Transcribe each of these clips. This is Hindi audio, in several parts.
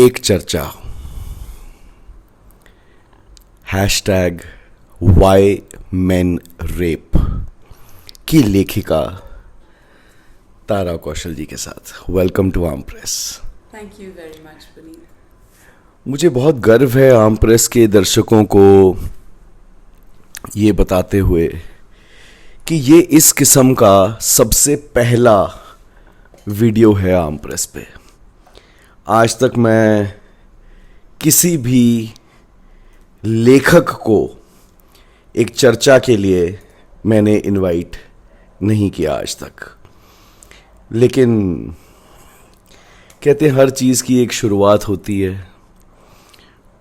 एक चर्चा हैशटैग वाई मेन रेप की लेखिका तारा कौशल जी के साथ। Welcome to arm press. Thank you very much Puneet. मुझे बहुत गर्व है आर्म प्रेस के दर्शकों को ये बताते हुए कि ये इस किस्म का सबसे पहला वीडियो है आर्म प्रेस पे। आज तक मैं किसी भी लेखक को एक चर्चा के लिए मैंने इनवाइट नहीं किया आज तक, लेकिन कहते हैं हर चीज़ की एक शुरुआत होती है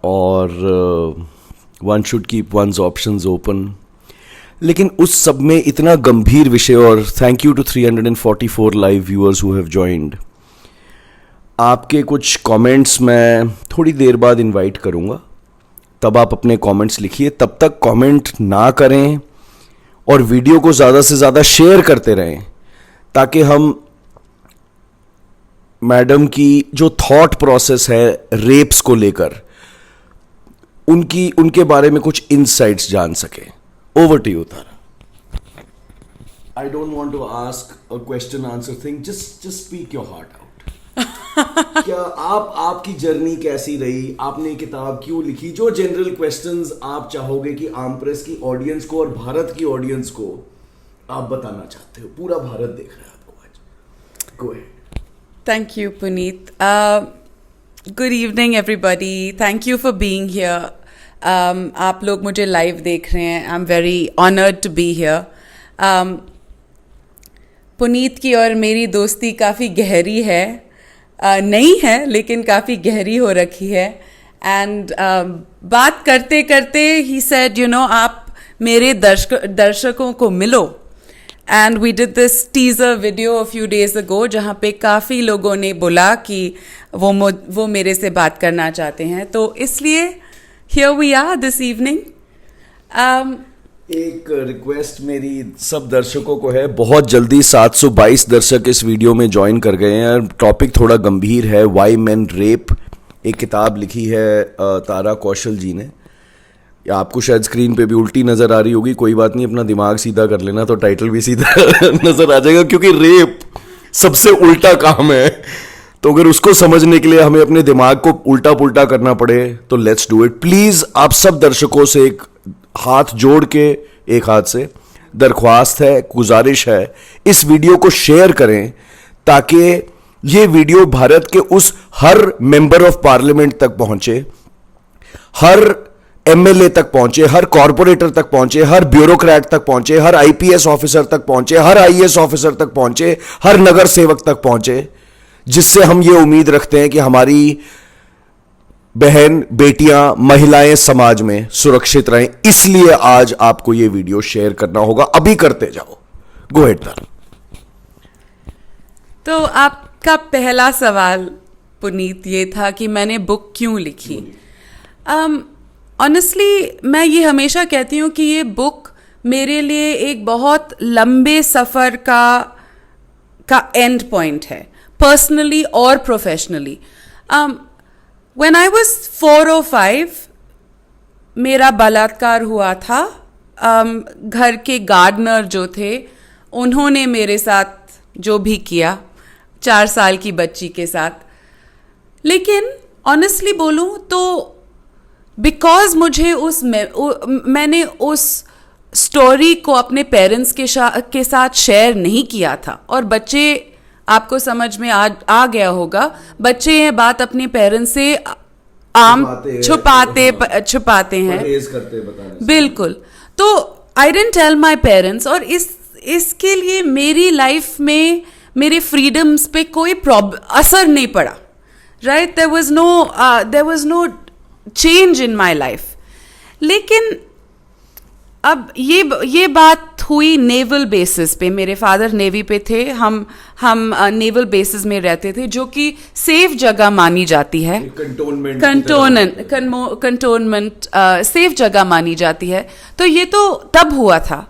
और one should keep one's options open. लेकिन उस सब में इतना गंभीर विषय, और thank you to 344 live viewers who have joined. आपके कुछ कमेंट्स मैं थोड़ी देर बाद इनवाइट करूंगा, तब आप अपने कमेंट्स लिखिए। तब तक कमेंट ना करें और वीडियो को ज़्यादा से ज़्यादा शेयर करते रहें, ताकि हम मैडम की जो थॉट प्रोसेस है रेप्स को लेकर उनके बारे में कुछ इनसाइट्स जान सकें। Over to you Tara. I don't want to ask a question answer thing, just speak your heart out. क्या आपकी जर्नी कैसी रही? आपने किताब क्यों लिखी? जो जनरल क्वेश्चंस आप चाहोगे कि आर्म प्रेस की ऑडियंस को और भारत की ऑडियंस को आप बताना चाहते हो। पूरा भारत देख रहा है आपको आज। Go ahead. Thank you Puneet. Good evening everybody. Thank you for being here. आप लोग मुझे लाइव देख रहे हैं। I am very honoured to be here. Puneet की और मेरी दोस्ती काफ़ी गहरी है, नहीं है लेकिन काफ़ी गहरी हो रखी है। एंड बात करते करते ही सेड यू नो आप मेरे दर्शकों को मिलो। And we did this teaser video a few days ago, जहाँ पे काफ़ी लोगों ने बोला कि वो मेरे से बात करना चाहते हैं, तो इसलिए here we are this evening. एक रिक्वेस्ट मेरी सब दर्शकों को है, बहुत जल्दी 722 दर्शक इस वीडियो में ज्वाइन कर गए हैं। टॉपिक थोड़ा गंभीर है, वाई मेन रेप। एक किताब लिखी है तारा कौशल जी ने। आपको शायद स्क्रीन पे भी उल्टी नज़र आ रही होगी, कोई बात नहीं, अपना दिमाग सीधा कर लेना तो टाइटल भी सीधा नज़र आ जाएगा, क्योंकि रेप सबसे उल्टा काम है। तो अगर उसको समझने के लिए हमें अपने दिमाग को उल्टा पुल्टा करना पड़े तो लेट्स डू इट। प्लीज़ आप सब दर्शकों से एक हाथ जोड़ के, एक हाथ से दरख्वास्त है, गुजारिश है, इस वीडियो को शेयर करें, ताकि ये वीडियो भारत के उस हर मेंबर ऑफ पार्लियामेंट तक पहुंचे, हर एमएलए तक पहुंचे, हर कॉरपोरेटर तक पहुंचे, हर ब्यूरोक्रेट तक पहुंचे, हर आईपीएस ऑफिसर तक पहुंचे, हर आईएएस ऑफिसर तक पहुंचे, हर नगर सेवक तक पहुंचे, जिससे हम ये उम्मीद रखते हैं कि हमारी बहन, बेटियां, महिलाएं समाज में सुरक्षित रहें। इसलिए आज आपको ये वीडियो शेयर करना होगा। अभी करते जाओ। गो अहेड तारा। तो आपका पहला सवाल पुनीत ये था कि मैंने बुक क्यों लिखी। ऑनेस्टली मैं ये हमेशा कहती हूँ कि ये बुक मेरे लिए एक बहुत लंबे सफ़र का एंड पॉइंट है, पर्सनली और professionally. When I was 4 or 5 मेरा बलात्कार हुआ था। घर के गार्डनर जो थे उन्होंने मेरे साथ जो भी किया 4 साल की बच्ची के साथ। लेकिन ऑनेस्टली बोलूं तो बिकॉज मुझे मैंने उस स्टोरी को अपने पेरेंट्स के साथ शेयर नहीं किया था, और बच्चे आपको समझ में आ गया होगा, बच्चे ये बात अपने पेरेंट्स से आम छुपाते हैं, बिल्कुल। तो I didn't tell my parents, और इसके लिए मेरी लाइफ में मेरे फ्रीडम्स पे कोई असर नहीं पड़ा। Right, there was no change in my life. लेकिन अब ये बात हुई नेवल बेसिस पे। मेरे फादर नेवी पे थे, हम नेवल बेसिस में रहते थे, जो कि सेफ जगह मानी जाती है, कंटोनमेंट सेफ जगह मानी जाती है। तो ये तो तब हुआ था।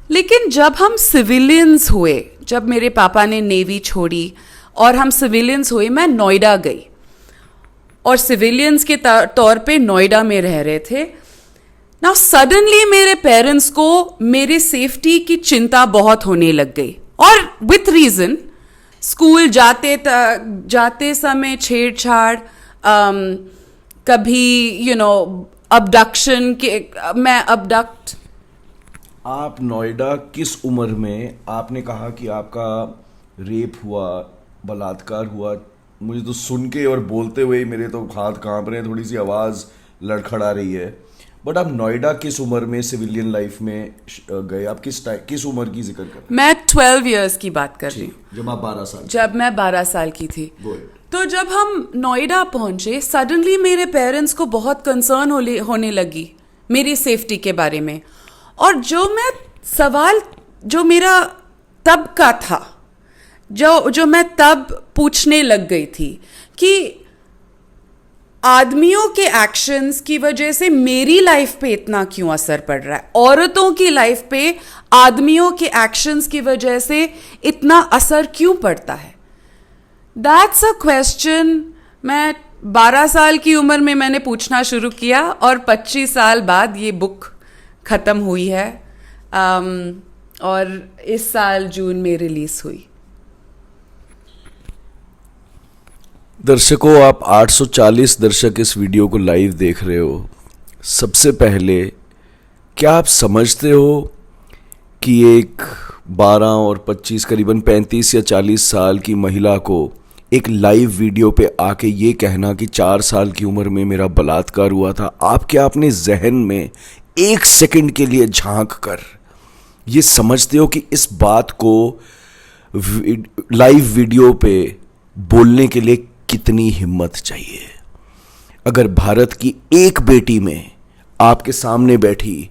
लेकिन जब हम सिविलियंस हुए, जब मेरे पापा ने नेवी छोड़ी और हम सिविलियंस हुए, मैं नोएडा गई और सिविलियंस के तौर पे नोएडा में रह रहे थे. नाउ सडनली मेरे पेरेंट्स को मेरे सेफ्टी की चिंता बहुत होने लग गई, और विथ रीजन. स्कूल जाते समय छेड़छाड़, कभी अबडक्शन के, मैं अबडक्ट. आप नोएडा किस उम्र में, आपने कहा कि आपका रेप हुआ, बलात्कार हुआ, मुझे तो सुन के और बोलते हुए मेरे तो हाथ कांप रहे हैं, थोड़ी सी आवाज़ लड़खड़ा रही है. बट आप नोएडा किस उम्र में सिविलियन लाइफ में गए? आप किस उम्र की जिक्र कर रहे हैं? मैं 12 इयर्स की बात कर रही हूँ. जब आप 12 साल? जब मैं 12 साल की थी. Good. तो जब हम नोएडा पहुंचे, सडनली मेरे पेरेंट्स को बहुत कंसर्न होने लगी मेरी सेफ्टी के बारे में. और जो मेरा तब का था, जो मैं तब पूछने लग गई थी कि आदमियों के एक्शंस की वजह से मेरी लाइफ पे इतना क्यों असर पड़ रहा है, औरतों की लाइफ पे आदमियों के एक्शंस की वजह से इतना असर क्यों पड़ता है. दैट्स अ क्वेश्चन मैं 12 साल की उम्र में मैंने पूछना शुरू किया, और 25 साल बाद ये बुक ख़त्म हुई है, और इस साल जून में रिलीज हुई. दर्शकों, आप 840 दर्शक इस वीडियो को लाइव देख रहे हो. सबसे पहले, क्या आप समझते हो कि एक 12 और 25 करीबन 35 या 40 साल की महिला को एक लाइव वीडियो पे आके ये कहना कि 4 साल की उम्र में मेरा बलात्कार हुआ था, आप क्या अपने जहन में 1 सेकंड के लिए झांक कर ये समझते हो कि इस बात को लाइव वीडियो पे बोलने के लिए कितनी हिम्मत चाहिए? अगर भारत की एक बेटी में आपके सामने बैठी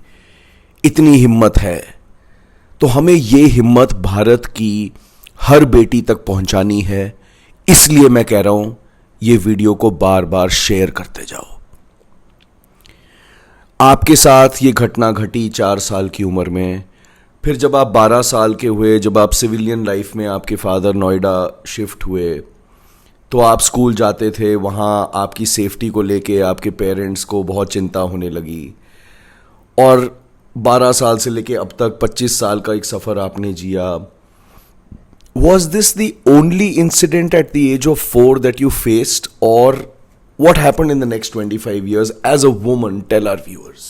इतनी हिम्मत है, तो हमें ये हिम्मत भारत की हर बेटी तक पहुंचानी है. इसलिए मैं कह रहा हूं, ये वीडियो को बार बार शेयर करते जाओ. आपके साथ ये घटना घटी 4 साल की उम्र में. फिर जब आप 12 साल के हुए, जब आप सिविलियन लाइफ में आपके फादर नोएडा शिफ्ट हुए, तो आप स्कूल जाते थे. वहाँ आपकी सेफ्टी को लेके आपके पेरेंट्स को बहुत चिंता होने लगी, और 12 साल से लेके अब तक 25 साल का एक सफ़र आपने जिया. Was this the only incident at the age of 4 that you faced, or what happened in the next 25 years as a woman? Tell our viewers.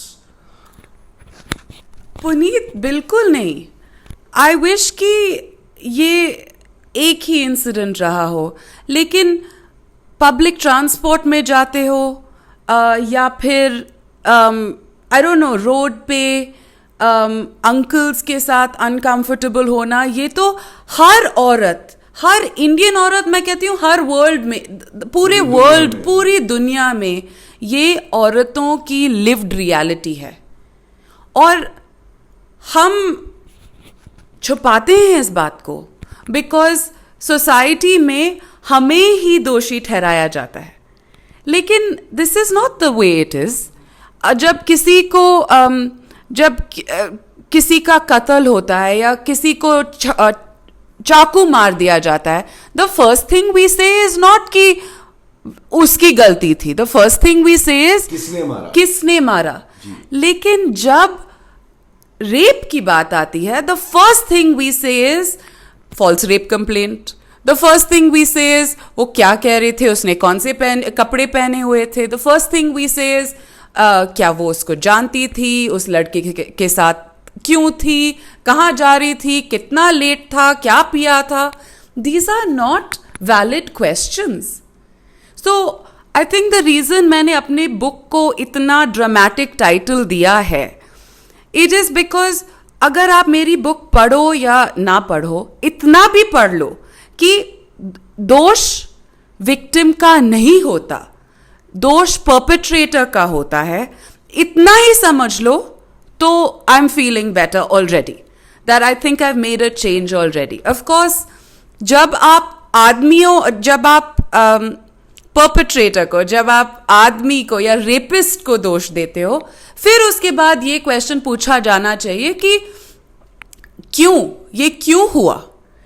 Puneet, बिल्कुल नहीं. आई विश कि ये एक ही इंसिडेंट रहा हो, लेकिन पब्लिक ट्रांसपोर्ट में जाते हो, या फिर आई डोंट नो, रोड पे अंकल्स के साथ अनकंफर्टेबल होना, ये तो हर औरत, हर इंडियन औरत, मैं कहती हूँ हर वर्ल्ड में, पूरी दुनिया में ये औरतों की लिव्ड रियलिटी है. और हम छुपाते हैं इस बात को बिकॉज सोसाइटी में हमें ही दोषी ठहराया जाता है. लेकिन this is not the way it is. जब किसी का कत्ल होता है या किसी को चाकू मार दिया जाता है, the first thing we say is not कि उसकी गलती थी. The first thing we say is किसने मारा. लेकिन जब रेप की बात आती है, the first thing we say is false rape complaint. The first thing we say is वो क्या कह रहे थे, उसने कौन से कपड़े पहने हुए थे. The first thing we say is क्या वो उसको जानती थी, उस लड़के के साथ क्यों थी, कहाँ जा रही थी, कितना लेट था, क्या पिया था. These are not valid questions. So I think the reason मैंने अपने बुक को इतना ड्रामेटिक टाइटल दिया है, इट इज बिकॉज अगर आप मेरी बुक पढ़ो या ना पढ़ो, इतना भी पढ़ लो कि दोष विक्टिम का नहीं होता, दोष परपेट्रेटर का होता है, इतना ही समझ लो, तो I am feeling better already, that I think I have made a change already. Of course जब आप परपेट्रेटर को, जब आप आदमी को या रेपिस्ट को दोष देते हो, फिर उसके बाद ये क्वेश्चन पूछा जाना चाहिए कि ये क्यों हुआ.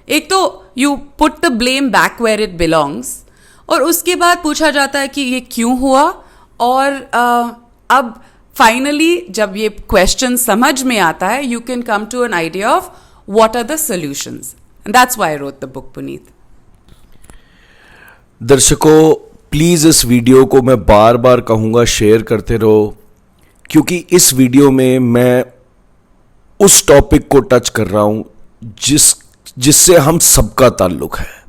एक तो you put the blame back where it belongs, और उसके बाद पूछा जाता है कि ये क्यों हुआ, और अब फाइनली जब ये क्वेश्चन समझ में आता है, you can come to an idea of what are the solutions, and that's why I wrote the book, Puneet. दर्शकों, प्लीज़ इस वीडियो को मैं बार बार कहूँगा शेयर करते रहो, क्योंकि इस वीडियो में मैं उस टॉपिक को टच कर रहा हूँ जिससे हम सबका ताल्लुक है।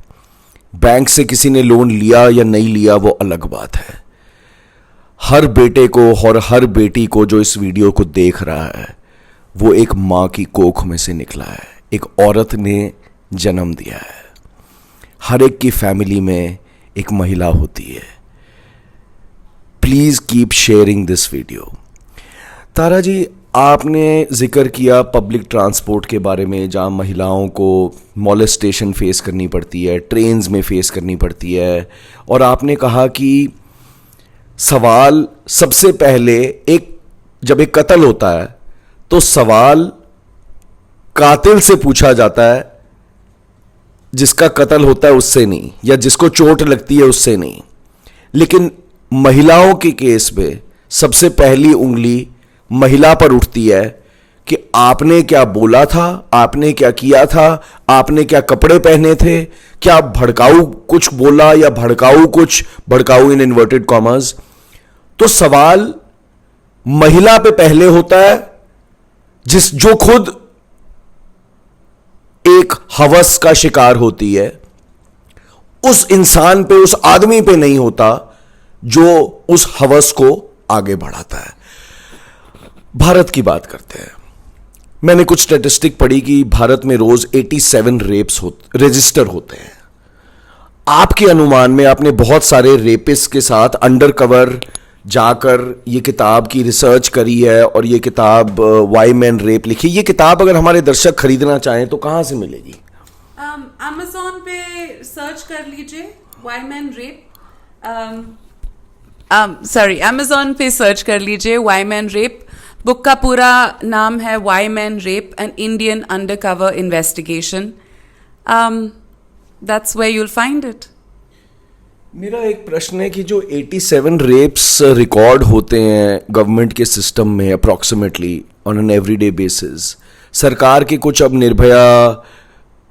बैंक से किसी ने लोन लिया या नहीं लिया वो अलग बात है। हर बेटे को और हर बेटी को जो इस वीडियो को देख रहा है, वो एक माँ की कोख में से निकला है, एक औरत ने जन्म दिया है। हर एक की फैमिली में एक महिला होती है। Please keep sharing this video. Tara ji, आपने जिक्र किया पब्लिक ट्रांसपोर्ट के बारे में, जहाँ महिलाओं को मॉलेस्टेशन फेस करनी पड़ती है, ट्रेन्स में फेस करनी पड़ती है, और आपने कहा कि सवाल सबसे पहले जब एक कत्ल होता है तो सवाल कातिल से पूछा जाता है, जिसका कत्ल होता है उससे नहीं, या जिसको चोट लगती है उससे नहीं। लेकिन महिलाओं के केस में सबसे पहली उंगली महिला पर उठती है कि आपने क्या बोला था, आपने क्या किया था, आपने क्या कपड़े पहने थे, क्या भड़काऊ कुछ बोला या भड़काऊ इन इन्वर्टेड कॉमर्स। तो सवाल महिला पे पहले होता है, जो खुद एक हवस का शिकार होती है। उस इंसान पे, उस आदमी पे नहीं होता जो उस हवस को आगे बढ़ाता है। भारत की बात करते हैं। मैंने कुछ स्टैटिस्टिक पढ़ी कि भारत में रोज 87 रेप्स रजिस्टर होते हैं। आपके अनुमान में, आपने बहुत सारे रेपिस्ट के साथ अंडरकवर जाकर ये किताब की रिसर्च करी है और ये किताब वाई मैन रेप लिखी। ये किताब अगर हमारे दर्शक खरीदना चाहें तो कहां से मिलेगी? Amazon पे सर्च कर लीजिए वाई मैन रेप। Amazon पे सर्च कर लीजिए वाई मैन रेप। बुक का पूरा नाम है why man rape an Indian undercover investigation. That's where you'll find it. मेरा एक प्रश्न है कि जो 87 रेप्स रिकॉर्ड होते हैं गवर्नमेंट के सिस्टम में approximately on an everyday basis, सरकार के कुछ अब निर्भया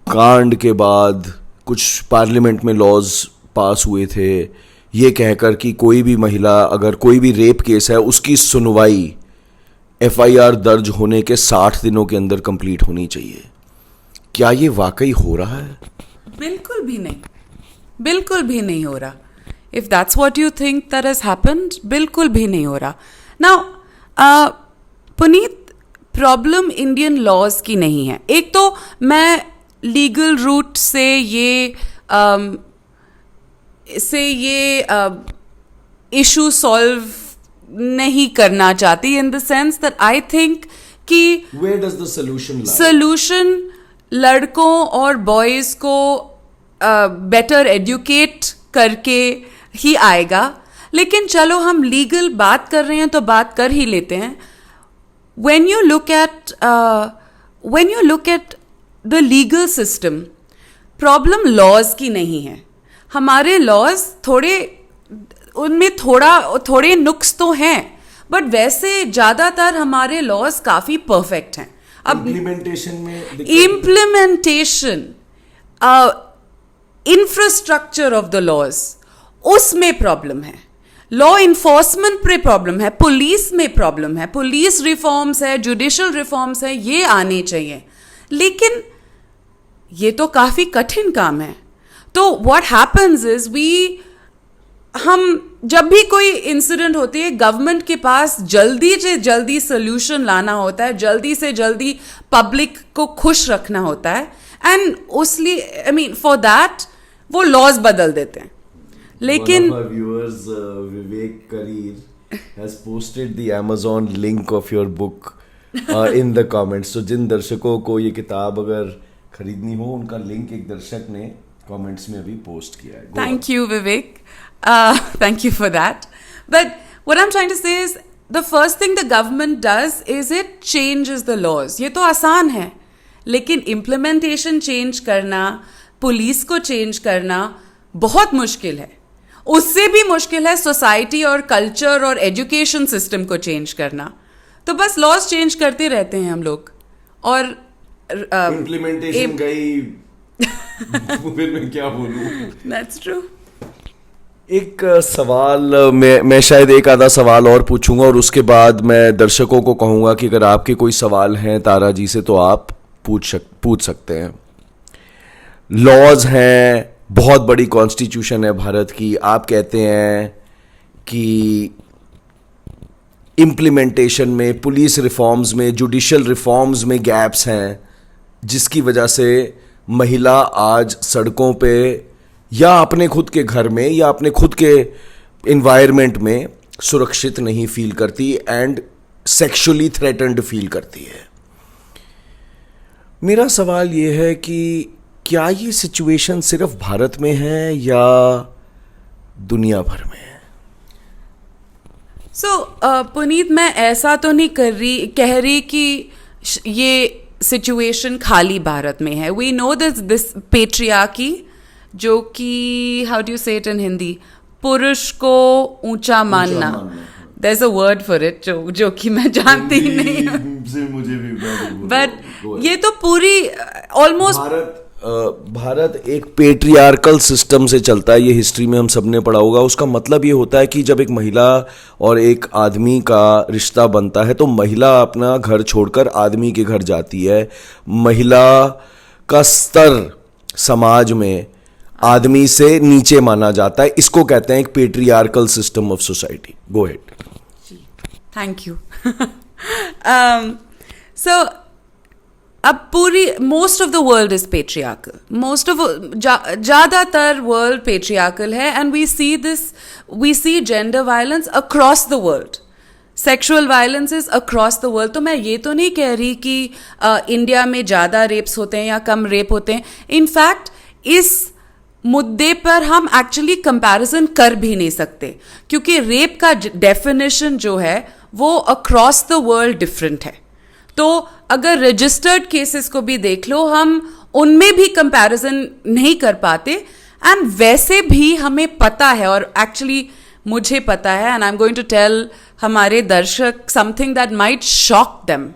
कांड के बाद कुछ पार्लियामेंट में लॉज पास हुए थे ये कहकर कि कोई भी महिला, अगर कोई भी रेप केस है, उसकी सुनवाई FIR दर्ज होने के 60 दिनों के अंदर कंप्लीट होनी चाहिए। क्या ये वाकई हो रहा है? बिल्कुल भी नहीं, बिल्कुल भी नहीं हो रहा। If that's what you think that has happened, बिल्कुल भी नहीं हो रहा। Now Puneet, problem Indian laws की नहीं है। एक तो मैं लीगल रूट से ये इशू सॉल्व नहीं करना चाहती, in the sense that I think कि Where does the solution lie? Solution लड़कों और बॉयज को बेटर एजुकेट करके ही आएगा। लेकिन चलो, हम लीगल बात कर रहे हैं तो बात कर ही लेते हैं। when you look at the legal system, problem laws की नहीं है। हमारे लॉज उनमें थोड़े नुक्स तो हैं, बट वैसे ज्यादातर हमारे लॉज काफी परफेक्ट हैं। अब implementation, infrastructure of the laws, उसमें प्रॉब्लम है। लॉ इन्फोर्समेंट पे प्रॉब्लम है, पुलिस में प्रॉब्लम है, पुलिस रिफॉर्म्स है, जुडिशल रिफॉर्म्स है, ये आने चाहिए। लेकिन ये तो काफी कठिन काम है। तो व्हाट हैपेंस इज हम जब भी कोई इंसिडेंट होती है, गवर्नमेंट के पास जल्दी से जल्दी सोल्यूशन लाना होता है, जल्दी से जल्दी पब्लिक को खुश रखना होता है, एंड उसलिए फॉर दैट वो लॉज बदल देते हैं। लेकिन one of our viewers, Vivek Karir, has posted the Amazon link of your book in the comments. So जिन दर्शकों को ये किताब अगर खरीदनी हो, उनका लिंक एक दर्शक ने कमेंट्स में अभी पोस्ट किया है। Thank you, Vivek. Thank you for that. But what I'm trying to say is, the first thing the government does is it changes the laws. ये तो आसान है, लेकिन implementation change करना, पुलिस को change करना बहुत मुश्किल है। उससे भी मुश्किल है सोसाइटी और कल्चर और एजुकेशन सिस्टम को चेंज करना। तो बस लॉज चेंज करते रहते हैं हम लोग, और इम्प्लीमेंटेशन गई फिर मैं क्या बोलूं। That's true. एक सवाल मैं शायद एक आधा सवाल और पूछूंगा, और उसके बाद मैं दर्शकों को कहूंगा कि अगर आपके कोई सवाल हैं तारा जी से तो आप पूछ सकते हैं। लॉज हैं, बहुत बड़ी कॉन्स्टिट्यूशन है भारत की, आप कहते हैं कि इम्प्लीमेंटेशन में, पुलिस रिफॉर्म्स में, जुडिशल रिफॉर्म्स में गैप्स हैं, जिसकी वजह से महिला आज सड़कों पे या अपने खुद के घर में या अपने खुद के इन्वायरमेंट में सुरक्षित नहीं फील करती एंड सेक्सुअली थ्रेटन्ड फील करती है। मेरा सवाल ये है कि क्या ये सिचुएशन सिर्फ भारत में है या दुनिया भर में है? पुनीत, मैं ऐसा तो नहीं कह रही कि ये सिचुएशन खाली भारत में है। वी नो दिस पेट्रियार्की, जो कि how do you say it in Hindi, पुरुष को ऊंचा मानना। There is a word for it जो कि मैं जानती ही नहीं हूँ, मुझे भी, बट ये तो पूरी ऑलमोस्ट भारत एक पेट्रियार्कल सिस्टम से चलता है। ये हिस्ट्री में हम सबने पढ़ा होगा। उसका मतलब ये होता है कि जब एक महिला और एक आदमी का रिश्ता बनता है तो महिला अपना घर छोड़कर आदमी के घर जाती है। महिला का स्तर समाज में आदमी से नीचे माना जाता है। इसको कहते हैं एक patriarchal system of society. Go ahead. Thank you. So अब पूरी most of the world is patriarchal, ज्यादातर वर्ल्ड पेट्रियार्कल है, and we see gender violence across the world, sexual violence is across the world. तो मैं ये तो नहीं कह रही कि इंडिया में ज़्यादा रेप्स होते हैं या कम रेप होते हैं। इनफैक्ट इस मुद्दे पर हम एक्चुअली कंपैरिजन कर भी नहीं सकते, क्योंकि रेप का डेफिनेशन जो है वो अक्रॉस द वर्ल्ड डिफरेंट है। तो अगर रजिस्टर्ड केसेस को भी देख लो, हम उनमें भी कंपैरिजन नहीं कर पाते। एंड वैसे भी हमें पता है, और एक्चुअली मुझे पता है, and I am going to tell हमारे दर्शक something that might shock them.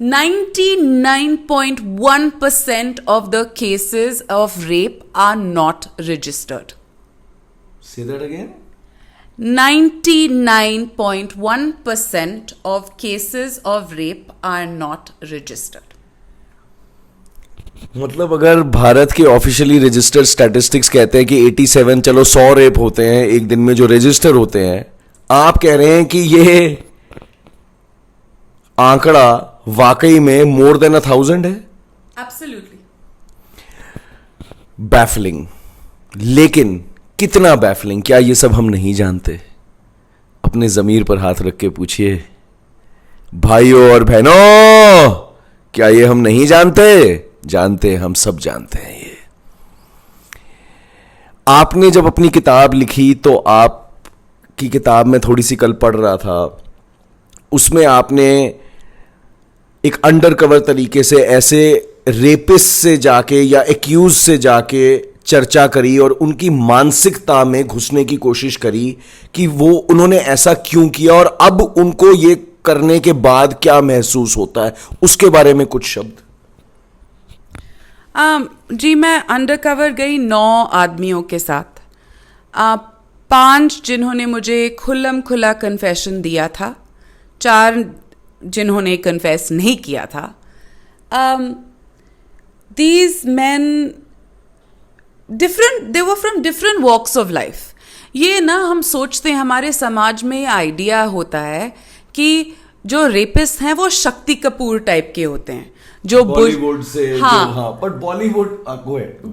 99.1% of the cases of rape are not registered. Say that again. 99.1% of cases of rape are not registered. मतलब अगर भारत के ऑफिशियली रजिस्टर्ड स्टैटिस्टिक्स कहते हैं कि 87, चलो 100 रेप होते हैं एक दिन में जो रजिस्टर होते हैं, आप कह रहे हैं कि ये आंकड़ा वाकई में मोर देन 1000 है? Absolutely. बैफलिंग। लेकिन कितना बैफलिंग, क्या ये सब हम नहीं जानते? अपने जमीर पर हाथ रख के पूछिए भाइयों और बहनों, क्या ये हम नहीं जानते? जानते, हम सब जानते हैं। ये आपने जब अपनी किताब लिखी तो आपकी किताब में थोड़ी सी कल पढ़ रहा था, उसमें आपने एक अंडरकवर तरीके से ऐसे रेपिस्ट से जाके या एक्यूज से जाके चर्चा करी और उनकी मानसिकता में घुसने की कोशिश करी कि वो उन्होंने ऐसा क्यों किया और अब उनको ये करने के बाद क्या महसूस होता है, उसके बारे में कुछ शब्द। जी, मैं अंडरकवर गई 9 आदमियों के साथ, 5 जिन्होंने मुझे खुल्लम खुला कन्फेशन दिया था, 4 जिन्होंने कन्फेस नहीं किया था। These men they were from different walks of life. ये ना हम सोचते हैं, हमारे समाज में आइडिया होता है कि जो रेपिस्ट हैं वो शक्ति कपूर टाइप के होते हैं, जो बॉलीवुड से, हाँ, बट बॉलीवुड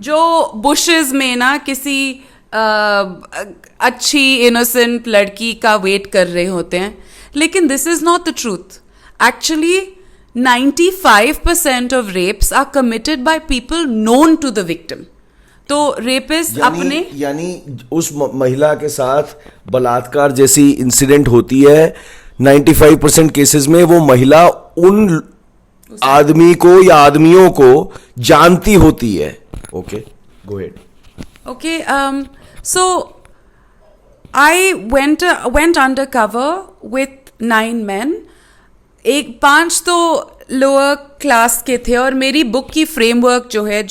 जो बुशेस में ना किसी अच्छी इनोसेंट लड़की का वेट कर रहे होते हैं। लेकिन this is not the truth. Actually, 95% of rapes are committed by people known to the victim. तो रेपिस्ट अपने यानी उस महिला के साथ बलात्कार जैसी इंसिडेंट होती है, 95% केसेस में वो महिला उन आदमी को या आदमियों को जानती होती है। Okay, go ahead. Okay, so I went undercover with 9 men. 5 तो लोअर क्लास के थे, और मेरी बुक की फ्रेमवर्क जो है,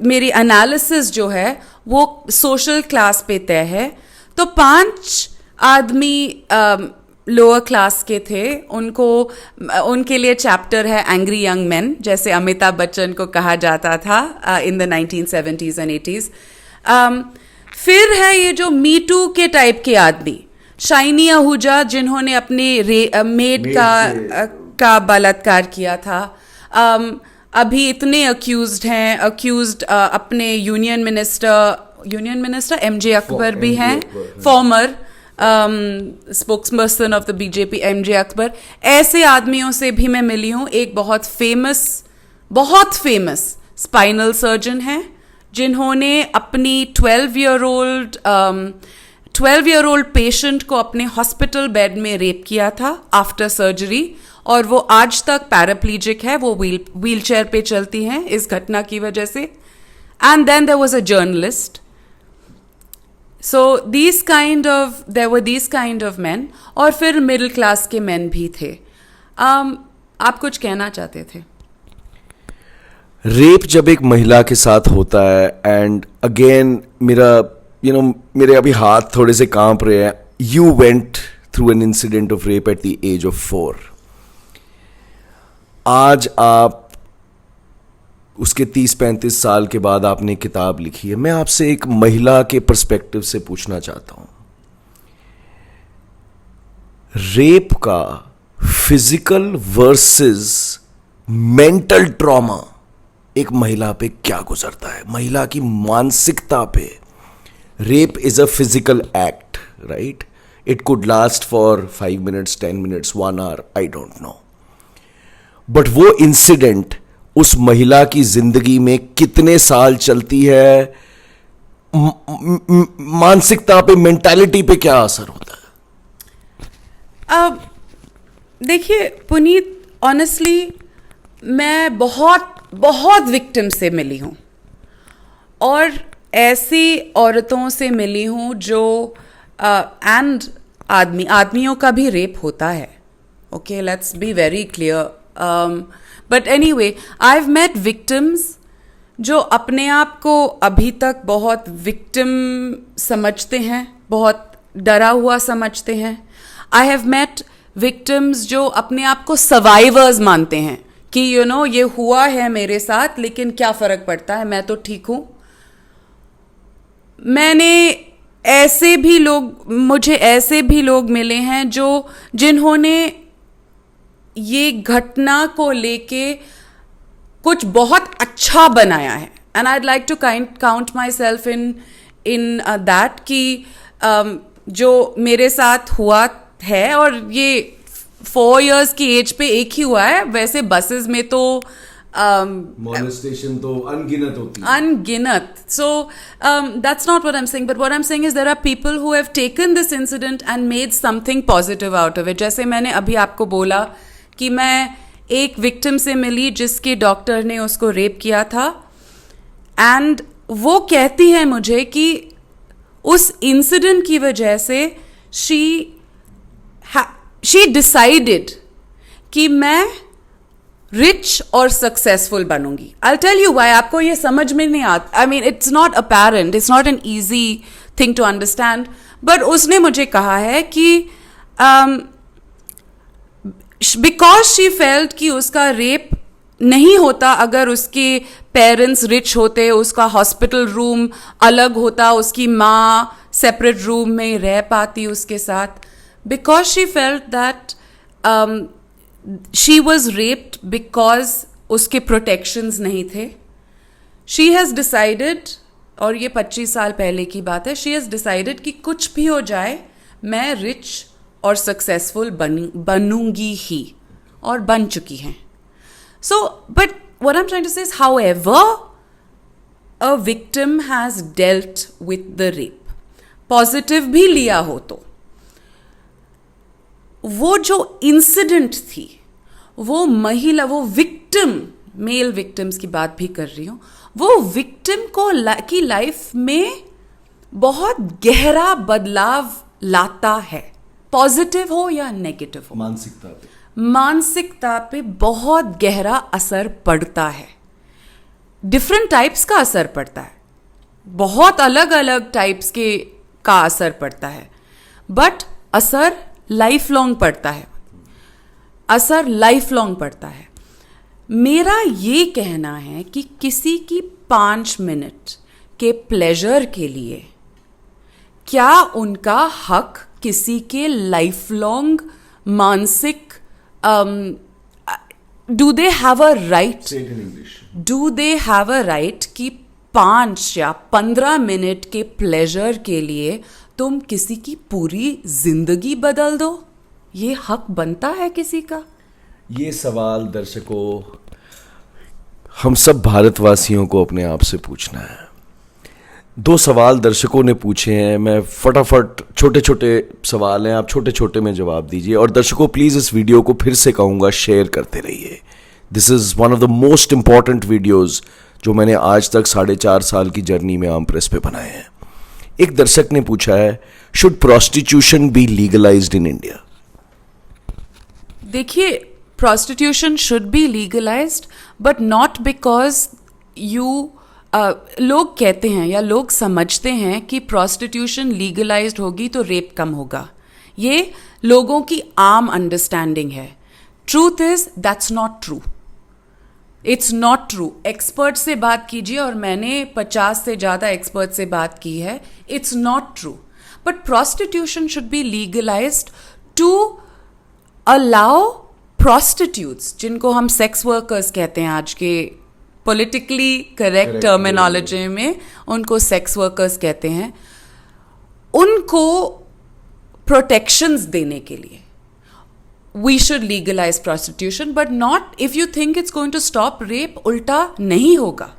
मेरी एनालिसिस जो है वो सोशल क्लास पे तय है. तो 5 आदमी लोअर क्लास के थे. उनके लिए चैप्टर है एंग्री यंग मैन, जैसे अमिताभ बच्चन को कहा जाता था in the 1970s and 80s. फिर है ये जो मी टू के टाइप के आदमी, शाइनी आहूजा, जिन्होंने अपनी मेड का बलात्कार किया था. अभी इतने अक्यूज्ड हैं. अपने यूनियन मिनिस्टर एमजे अकबर भी हैं, farmer spokesperson of the BJP MJ Akbar. ऐसे आदमियों से भी मैं मिली हूँ. एक बहुत फेमस स्पाइनल सर्जन हैं, जिन्होंने अपनी 12 year old पेशेंट को अपने हॉस्पिटल बेड में रेप किया था आफ्टर सर्जरी, और वो आज तक पैराप्लीजिक है. वो व्हील चेयर पे चलती हैं इस घटना की वजह से. And then there was a journalist. So there were these kind of men. और फिर मिडिल क्लास के मैन भी थे. आप कुछ कहना चाहते थे? रेप जब एक महिला के साथ होता है, एंड अगेन मेरे अभी हाथ थोड़े से कांप रहे हैं. You went through an incident of rape at the age of 4. आज आप उसके 30-35 साल के बाद आपने किताब लिखी है. मैं आपसे एक महिला के पर्सपेक्टिव से पूछना चाहता हूं, रेप का फिजिकल वर्सेस मेंटल ट्रॉमा एक महिला पे क्या गुजरता है, महिला की मानसिकता पे. Rape is a physical act, right? It could last for 5 minutes, 10 minutes, 1 hour, I don't know. But वो इंसिडेंट उस महिला की जिंदगी में कितने साल चलती है, मानसिकता पे, मेंटालिटी पे क्या असर होता है? देखिए पुनीत, ऑनेस्टली मैं बहुत विक्टिम से मिली हूँ, और ऐसी औरतों से मिली हूँ जो एंड आदमियों का भी रेप होता है. Okay, let's be very clear. But anyway, I have met victims जो अपने आप को अभी तक बहुत विक्टिम समझते हैं, बहुत डरा हुआ समझते हैं. आई हैव मेट विक्टिम्स जो अपने आप को सर्वाइवर्स मानते हैं कि ये हुआ है मेरे साथ, लेकिन क्या फर्क पड़ता है, मैं तो ठीक हूं. मुझे ऐसे भी लोग मिले हैं जिन्होंने ये घटना को लेके कुछ बहुत अच्छा बनाया है. And I like to count myself in that कि जो मेरे साथ हुआ है, और ये 4 years की एज पे एक ही हुआ है. वैसे बसेस में तो molestation तो अनगिनत होती है. अनगिनत. So that's not what I'm saying. But what I'm saying is there are people who have taken this incident and made something positive out of it. जैसे मैंने अभी आपको बोला कि मैं एक विक्टिम से मिली जिसके डॉक्टर ने उसको रेप किया था, एंड वो कहती है मुझे कि उस इंसिडेंट की वजह से she decided कि मैं रिच और successful बनूंगी. I'll tell you why. आपको ये समझ में नहीं आता. I mean, it's not apparent. It's not an easy thing to understand. But उसने मुझे कहा है कि because she felt कि उसका रेप नहीं होता अगर उसके पेरेंट्स रिच होते, उसका हॉस्पिटल रूम अलग होता, उसकी माँ सेपरेट रूम में रह पाती उसके साथ. Because she felt that she was raped because उसके protections नहीं थे. She has decided, और ये 25 साल पहले की बात है, she has decided कि कुछ भी हो जाए मैं rich और successful बनूंगी ही, और बन चुकी हैं. So, but what I'm trying to say is, however a victim has dealt with the rape, positive भी लिया हो तो, वो जो इंसिडेंट थी, वो महिला, वो विक्टिम, मेल विक्टिम्स की बात भी कर रही हूँ, वो विक्टिम की लाइफ में बहुत गहरा बदलाव लाता है, पॉजिटिव हो या नेगेटिव हो। मानसिकता पे बहुत गहरा असर पड़ता है, डिफरेंट टाइप्स का असर पड़ता है, बहुत अलग अलग टाइप्स का असर पड़ता है, बट असर लाइफ लॉन्ग पड़ता है, असर लाइफ लॉन्ग पड़ता है। मेरा ये कहना है कि किसी की 5 मिनट के प्लेजर के लिए क्या उनका हक किसी के लाइफ लॉन्ग मानसिक do they have a right, do they have a right कि 5 या 15 मिनट के प्लेजर के लिए तुम किसी की पूरी जिंदगी बदल दो? ये हक बनता है किसी का? ये सवाल दर्शकों हम सब भारतवासियों को अपने आप से पूछना है। 2 सवाल दर्शकों ने पूछे हैं, मैं फटाफट, छोटे छोटे सवाल हैं, आप छोटे छोटे में जवाब दीजिए। और दर्शकों प्लीज इस वीडियो को फिर से कहूंगा, शेयर करते रहिए। This is one of the most important videos जो मैंने आज तक 4.5 साल की जर्नी में आम प्रेस पे बनाए हैं। एक दर्शक ने पूछा है, should prostitution be legalised in India? देखिए, prostitution should be legalized, but not because लोग कहते हैं या लोग समझते हैं कि prostitution legalized होगी तो रेप कम होगा। ये लोगों की आम अंडरस्टैंडिंग है। Truth is that's not true. It's not true. Expert से बात कीजिए, और मैंने 50 से ज़्यादा एक्सपर्ट से बात की है। It's not true. But prostitution should be legalized to allow prostitutes, जिनको हम सेक्स वर्कर्स कहते हैं आज के पॉलिटिकली करेक्ट टर्मिनोलॉजी में, उनको सेक्स वर्कर्स कहते हैं, उनको प्रोटेक्शंस देने के लिए we should legalise prostitution, but not if you think it's going to stop rape. उल्टा नहीं होगा।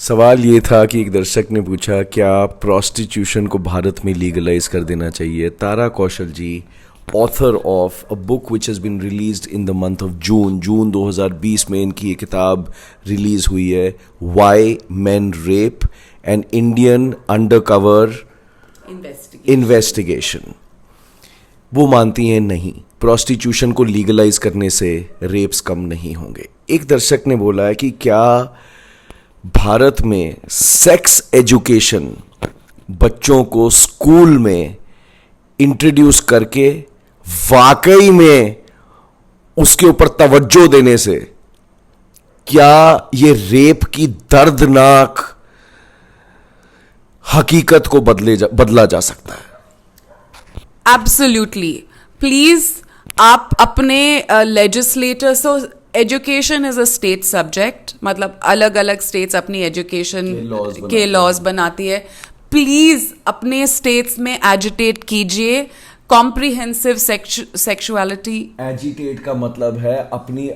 सवाल ये था कि एक दर्शक ने पूछा, क्या प्रोस्टिट्यूशन को भारत में लीगलाइज कर देना चाहिए? Tara Kaushal ji, author of a book which has been released in the month of June 2020 में इनकी ये किताब रिलीज हुई है, why men rape an Indian undercover investigation. वो मानती हैं नहीं, प्रोस्टिट्यूशन को लीगलाइज करने से रेप्स कम नहीं होंगे। एक दर्शक ने बोला है कि क्या भारत में सेक्स एजुकेशन बच्चों को स्कूल में इंट्रोड्यूस करके वाकई में उसके ऊपर तवज्जो देने से क्या ये रेप की दर्दनाक हकीकत को बदला जा सकता है? एब्सोल्युटली। प्लीज आप अपने legislators, education is a state subject, मतलब अलग अलग स्टेट्स अपनी एजुकेशन के लॉज बनाती है। प्लीज अपने स्टेट्स में एजिटेट कीजिए कॉम्प्रिहेंसिव सेक्सुअलिटी। एजिटेट का मतलब है अपने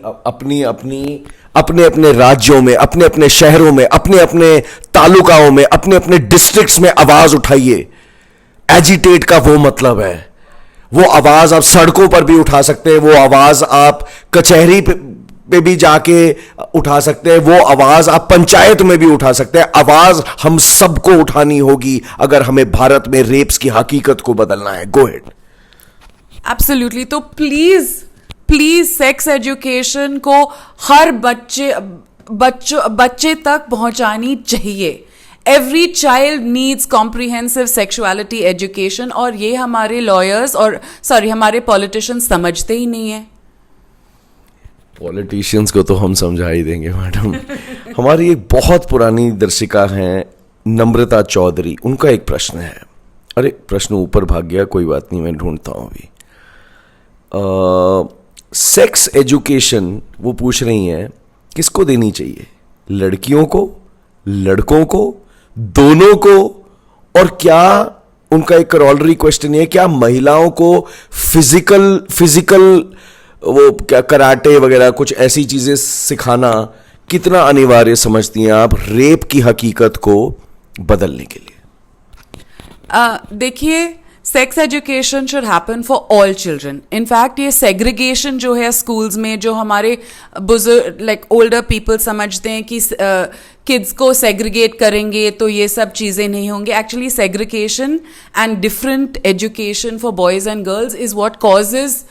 अपने राज्यों में, अपने अपने शहरों में, अपने अपने तालुकाओं में, अपने अपने डिस्ट्रिक्ट्स में आवाज उठाइए। एजिटेट का वो मतलब है, वो आवाज आप सड़कों पर भी उठा सकते हैं, वो आवाज आप कचहरी पे भी जाके उठा सकते हैं, वो आवाज आप पंचायत में भी उठा सकते हैं। आवाज हम सबको उठानी होगी अगर हमें भारत में रेप्स की हकीकत को बदलना है। गो हेड। एब्सोल्युटली। तो प्लीज सेक्स एजुकेशन को हर बच्चे तक पहुंचानी चाहिए। Every child needs comprehensive sexuality education, और ये हमारे लॉयर्स और हमारे पॉलिटिशियंस समझते ही नहीं है। पॉलिटिशियंस को तो हम समझा ही देंगे मैडम। हमारी एक बहुत पुरानी दर्शिका हैं नम्रता चौधरी, उनका एक प्रश्न है। अरे प्रश्न ऊपर भाग गया, कोई बात नहीं, मैं ढूंढता हूं अभी। सेक्स एजुकेशन वो पूछ रही हैं किसको देनी चाहिए, लड़कियों को, लड़कों को, दोनों को? और क्या उनका एक करोलरी क्वेश्चन है, क्या महिलाओं को फिजिकल वो क्या कराटे वगैरह कुछ ऐसी चीजें सिखाना कितना अनिवार्य समझती हैं आप रेप की हकीकत को बदलने के लिए? देखिए, sex education should happen for all children. In fact ये सेग्रीगेशन जो है स्कूल्स में, जो हमारे बुजुर्ग लाइक ओल्डर पीपल समझते हैं कि किड्स को सेग्रीगेट करेंगे तो ये सब चीज़ें नहीं होंगी. Actually segregation and different education for boys and girls is what causes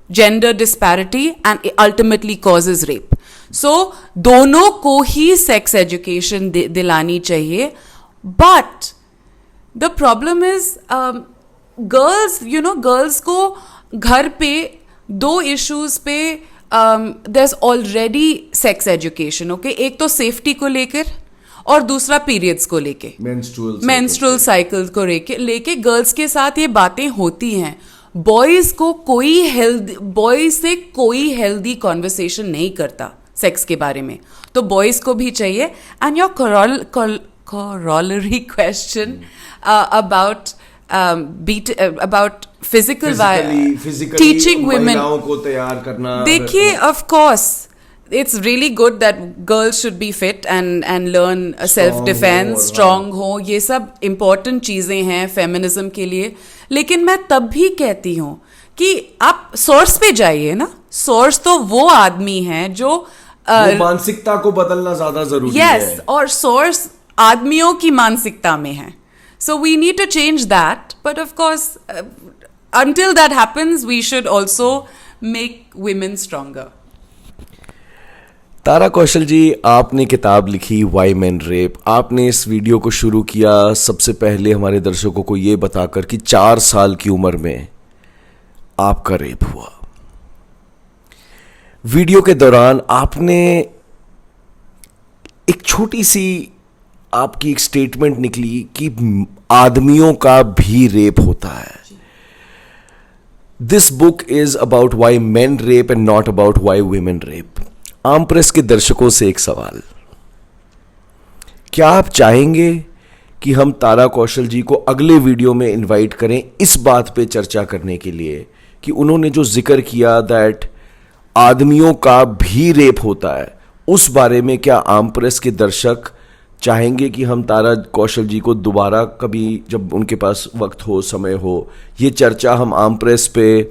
gender disparity and ultimately causes rape. So दोनों को ही सेक्स एजुकेशन दिलानी चाहिए. But the problem is girls को घर पे दो इश्यूज पे there is already sex education. Okay, एक तो सेफ्टी को लेकर और दूसरा पीरियड्स को लेके, मेंस्ट्रुअल साइकिल को लेके गर्ल्स के साथ ये बातें होती हैं. बॉयज से कोई हेल्दी कॉन्वर्सेशन नहीं करता सेक्स के बारे में, तो बॉयज को भी चाहिए. And your corollary question about physically teaching women महिलाओं को तैयार करना. देखिए, of course it's really good that girls should be fit and learn self defense, strong हो, ये सब important चीजें हैं फेमिनिज्म के लिए. लेकिन मैं तब भी कहती हूँ कि आप सोर्स पे जाइए ना. सोर्स तो वो आदमी है जो मानसिकता को बदलना ज्यादा जरूरी है. यस, और सोर्स आदमियों की मानसिकता में है. So we need to change that, but of course, until that happens, we should also make women stronger. तारा कौशल जी, आपने किताब लिखी वाई मेन रेप. आपने इस वीडियो को शुरू किया सबसे पहले हमारे दर्शकों को ये बताकर कि 4 साल की उम्र में आपका रेप हुआ. वीडियो के दौरान आपने एक छोटी सी आपकी एक स्टेटमेंट निकली कि आदमियों का भी रेप होता है. This book is about why men rape and not about why women rape. आम प्रेस के दर्शकों से एक सवाल, क्या आप चाहेंगे कि हम तारा कौशल जी को अगले वीडियो में इनवाइट करें इस बात पे चर्चा करने के लिए कि उन्होंने जो जिक्र किया दैट आदमियों का भी रेप होता है, उस बारे में क्या आम प्रेस के दर्शक चाहेंगे कि हम तारा कौशल जी को दोबारा कभी जब उनके पास वक्त हो, समय हो, ये चर्चा हम आम प्रेस पे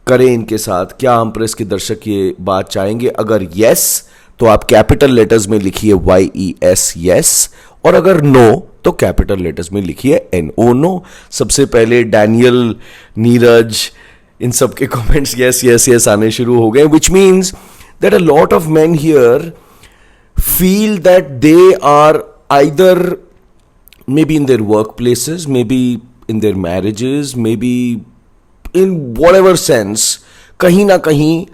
करें इनके साथ? क्या आम प्रेस के दर्शक ये बात चाहेंगे? अगर यस तो आप कैपिटल लेटर्स में लिखिए YES यस, और अगर नो तो कैपिटल लेटर्स में लिखिए NO नो. सबसे पहले डैनियल, नीरज, इन सब के कमेंट्स यस यस यस आने शुरू हो गए, which means that a lot of main here feel that they are either maybe in their workplaces, maybe in their marriages, maybe in whatever sense, कहीं ना कहीं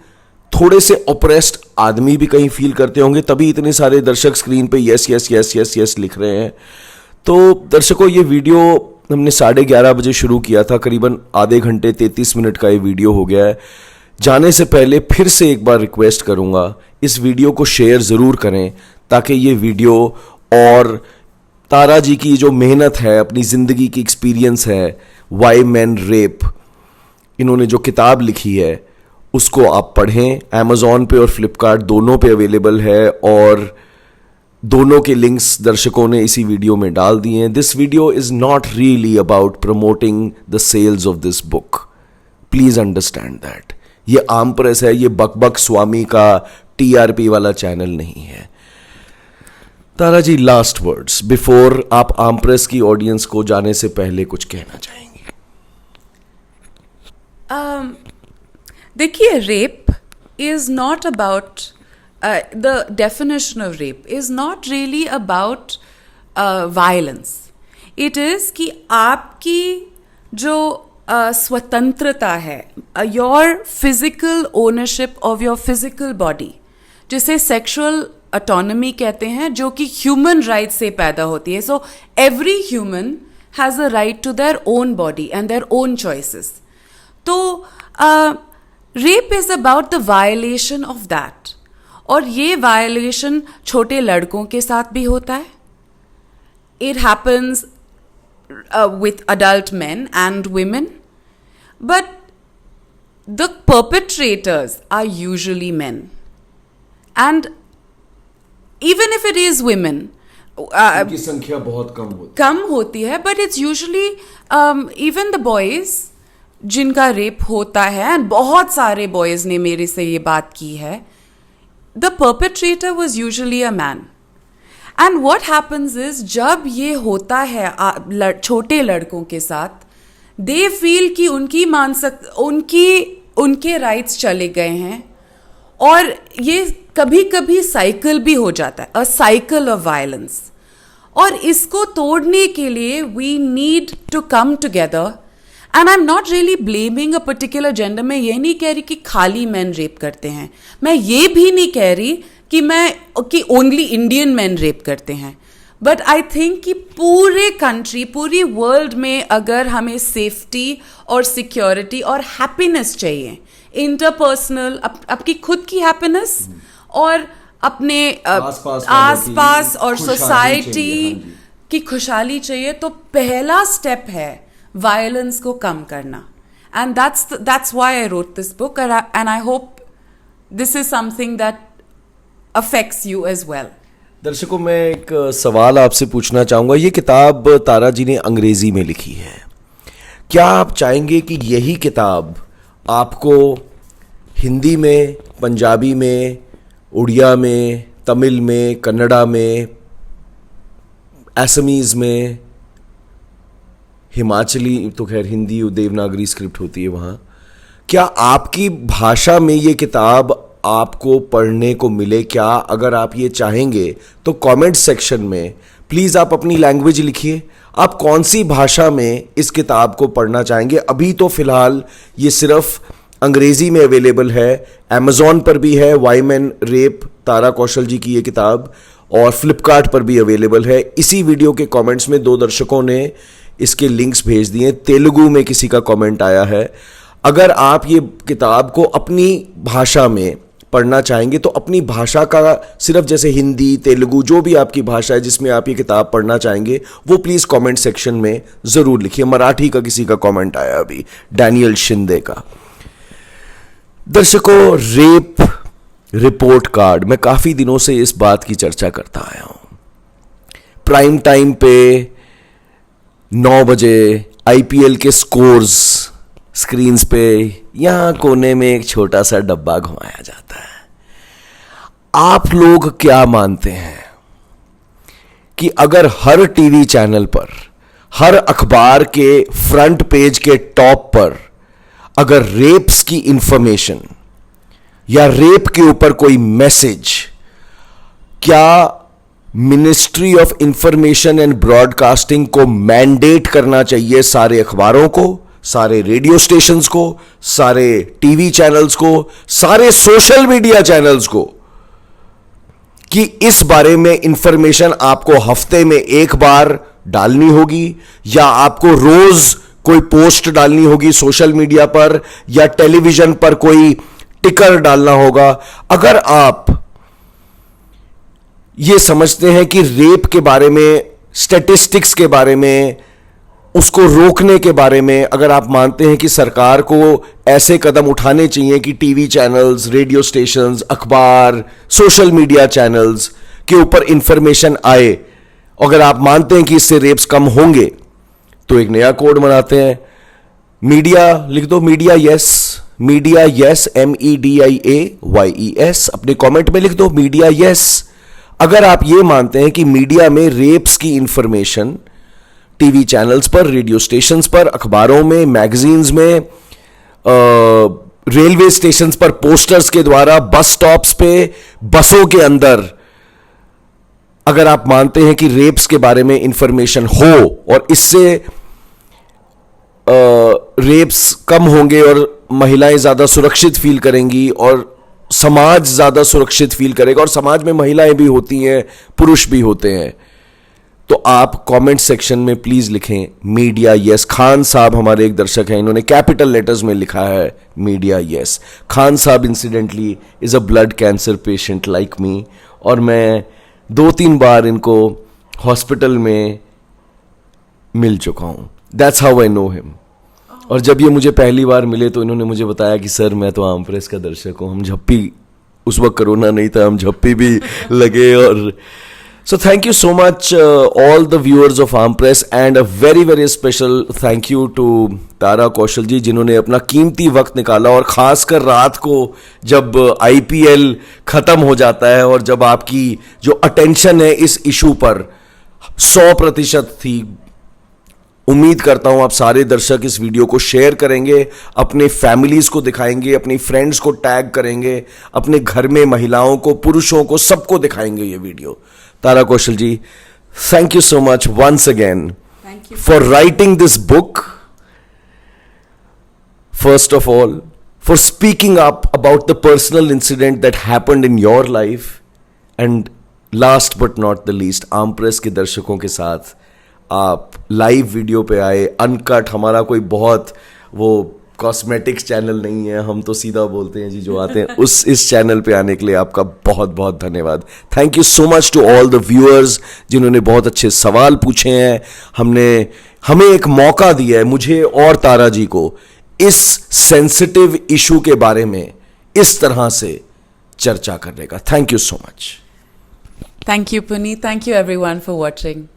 थोड़े से oppressed आदमी भी कहीं फील करते होंगे, तभी इतने सारे दर्शक स्क्रीन पे yes yes yes yes yes लिख रहे हैं. तो दर्शकों, ये वीडियो हमने 11:30 बजे शुरू किया था, करीबन आधे घंटे 33 मिनट का ये वीडियो हो गया है. जाने से पहले फिर से एक बार रिक्वेस्ट करूंगा, इस वीडियो को शेयर ज़रूर करें ताकि ये वीडियो और तारा जी की जो मेहनत है, अपनी ज़िंदगी की एक्सपीरियंस है, वाई मेन रेप, इन्होंने जो किताब लिखी है उसको आप पढ़ें. अमेज़ॉन पे और फ्लिपकार्ट दोनों पे अवेलेबल है और दोनों के लिंक्स दर्शकों ने इसी वीडियो में डाल दिए हैं. This video is not really about promoting the sales of this book. Please understand that. ये आम प्रेस है, ये बकबक स्वामी का TRP वाला चैनल नहीं है. तारा जी, लास्ट वर्ड्स बिफोर आप आम प्रेस की ऑडियंस को जाने से पहले कुछ कहना चाहेंगे? देखिए, rape is not about the definition of rape is not really about violence. It is कि आपकी जो स्वतंत्रता है, your physical ownership of your physical body, जिसे सेक्सुअल ऑटोनॉमी कहते हैं, जो कि ह्यूमन राइट से पैदा होती है. So every human has a right to their own body and their own choices. तो rape is about the violation of that, और ये वायलेशन छोटे लड़कों के साथ भी होता है. It happens with adult men and women, but the perpetrators are usually men. And even if it is women, उनकी संख्या बहुत कम होती है, but it's usually even the boys जिनका रेप होता है, एंड बहुत सारे बॉयज ने मेरे से ये बात की है, the perpetrator was usually a man. And what happens is, जब ये होता है छोटे लड़कों के साथ, दे फील कि उनके राइट्स चले गए हैं, और ये कभी कभी साइकिल भी हो जाता है, अ साइकिल ऑफ वायलेंस. और इसको तोड़ने के लिए we need to come together. And I am not really blaming a particular gender. मैं ये नहीं कह रही कि खाली मैन रेप करते हैं, मैं ये भी नहीं कह रही कि ओनली इंडियन मैन रेप करते हैं. बट आई थिंक कि पूरे कंट्री, पूरी वर्ल्ड में अगर हमें सेफ्टी और सिक्योरिटी और हैप्पीनेस चाहिए, इंटरपर्सनल, आपकी खुद की हैप्पीनेस और अपने आसपास और सोसाइटी की खुशहाली चाहिए, तो पहला स्टेप है वायलेंस को कम करना. And that's why I wrote this book, and I hope this is something that affects you as well. दर्शकों, मैं एक सवाल आपसे पूछना चाहूँगा. ये किताब तारा जी ने अंग्रेज़ी में लिखी है. क्या आप चाहेंगे कि यही किताब आपको हिंदी में, पंजाबी में, उड़िया में, तमिल में, कन्नड़ा में, असमीज़ में, हिमाचली तो खैर हिंदी देवनागरी स्क्रिप्ट होती है वहाँ, क्या आपकी भाषा में ये किताब आपको पढ़ने को मिले? क्या अगर आप ये चाहेंगे तो कमेंट सेक्शन में प्लीज़ आप अपनी लैंग्वेज लिखिए. आप कौन सी भाषा में इस किताब को पढ़ना चाहेंगे? अभी तो फ़िलहाल ये सिर्फ अंग्रेज़ी में अवेलेबल है. अमेज़ॉन पर भी है, वाई मैन रेप, तारा कौशल जी की ये किताब, और फ्लिपकार्ट पर भी अवेलेबल है. इसी वीडियो के कमेंट्स में 2 दर्शकों ने इसके लिंक्स भेज दिए. तेलुगु में किसी का कमेंट आया है. अगर आप ये किताब को अपनी भाषा में पढ़ना चाहेंगे तो अपनी भाषा का, सिर्फ जैसे हिंदी, तेलुगु, जो भी आपकी भाषा है जिसमें आप ये किताब पढ़ना चाहेंगे, वो प्लीज़ कमेंट सेक्शन में ज़रूर लिखिए. मराठी का किसी का कमेंट आया अभी, डैनियल शिंदे का. दर्शकों, रेप रिपोर्ट कार्ड, मैं काफ़ी दिनों से इस बात की चर्चा करता आया हूँ. प्राइम टाइम पे 9 बजे आईपीएल के स्कोर्स स्क्रीन्स पे यहाँ कोने में एक छोटा सा डब्बा घुमाया जाता है. आप लोग क्या मानते हैं कि अगर हर टीवी चैनल पर, हर अखबार के फ्रंट पेज के टॉप पर अगर रेप्स की इंफॉर्मेशन या रेप के ऊपर कोई मैसेज, क्या ministry of information and broadcasting को मैंडेट करना चाहिए सारे अखबारों को, सारे रेडियो स्टेशंस को, सारे टीवी चैनल्स को, सारे सोशल मीडिया चैनल्स को, कि इस बारे में इंफॉर्मेशन आपको हफ्ते में एक बार डालनी होगी, या आपको रोज कोई पोस्ट डालनी होगी सोशल मीडिया पर, या टेलीविजन पर कोई टिकर डालना होगा? अगर आप ये समझते हैं कि रेप के बारे में, स्टैटिस्टिक्स के बारे में, उसको रोकने के बारे में अगर आप मानते हैं कि सरकार को ऐसे कदम उठाने चाहिए कि टीवी चैनल्स, रेडियो स्टेशंस, अखबार, सोशल मीडिया चैनल्स के ऊपर इंफॉर्मेशन आए, अगर आप मानते हैं कि इससे रेप्स कम होंगे, तो एक नया कोड बनाते हैं. मीडिया लिख दो, media yes, media yes, MEDIAYES. अपने कमेंट में लिख दो मीडिया यस. अगर आप ये मानते हैं कि मीडिया में रेप्स की इंफॉर्मेशन टीवी चैनल्स पर, रेडियो स्टेशंस पर, अखबारों में, मैगजीन्स में, रेलवे स्टेशंस पर पोस्टर्स के द्वारा, बस स्टॉप्स पे, बसों के अंदर, अगर आप मानते हैं कि रेप्स के बारे में इंफॉर्मेशन हो और इससे रेप्स कम होंगे और महिलाएं ज्यादा सुरक्षित फील करेंगी और समाज ज्यादा सुरक्षित फील करेगा, और समाज में महिलाएं भी होती हैं, पुरुष भी होते हैं, तो आप कमेंट सेक्शन में प्लीज लिखें मीडिया यस. खान साहब हमारे एक दर्शक हैं, इन्होंने कैपिटल लेटर्स में लिखा है मीडिया यस. खान साहब incidentally is a blood cancer patient like me, और मैं 2-3 बार इनको हॉस्पिटल में मिल चुका हूं. That's how I know him. और जब ये मुझे पहली बार मिले तो इन्होंने मुझे बताया कि सर मैं तो आम प्रेस का दर्शक हूँ, हम झप्पी, उस वक्त कोरोना नहीं था, हम झप्पी भी लगे और So thank you so much, all the viewers of Arm Press, and a very very special thank you to तारा कौशल जी, जिन्होंने अपना कीमती वक्त निकाला, और ख़ासकर रात को जब IPL ख़त्म हो जाता है और जब आपकी जो अटेंशन है इस इशू पर 100% थी। उम्मीद करता हूं आप सारे दर्शक इस वीडियो को शेयर करेंगे, अपने फैमिलीज को दिखाएंगे, अपनी फ्रेंड्स को टैग करेंगे, अपने घर में महिलाओं को, पुरुषों को, सबको दिखाएंगे ये video. Tara Kaushal ji, thank you so much once again for writing this book, first of all for speaking up about the personal incident that happened in your life, and last but not the least, आर्म प्रेस के दर्शकों के साथ आप लाइव वीडियो पे आए, अनकट। हमारा कोई बहुत वो कॉस्मेटिक्स चैनल नहीं है, हम तो सीधा बोलते हैं जी जो आते हैं उस इस चैनल पे आने के लिए आपका बहुत बहुत धन्यवाद। Thank you so much to all the viewers जिन्होंने बहुत अच्छे सवाल पूछे हैं। हमें एक मौका दिया है, मुझे और तारा जी को, इस सेंसिटिव इशू के बारे में इस तरह से चर्चा करने का। Thank you so much. Thank you, Puneet. Thank you, everyone, for watching.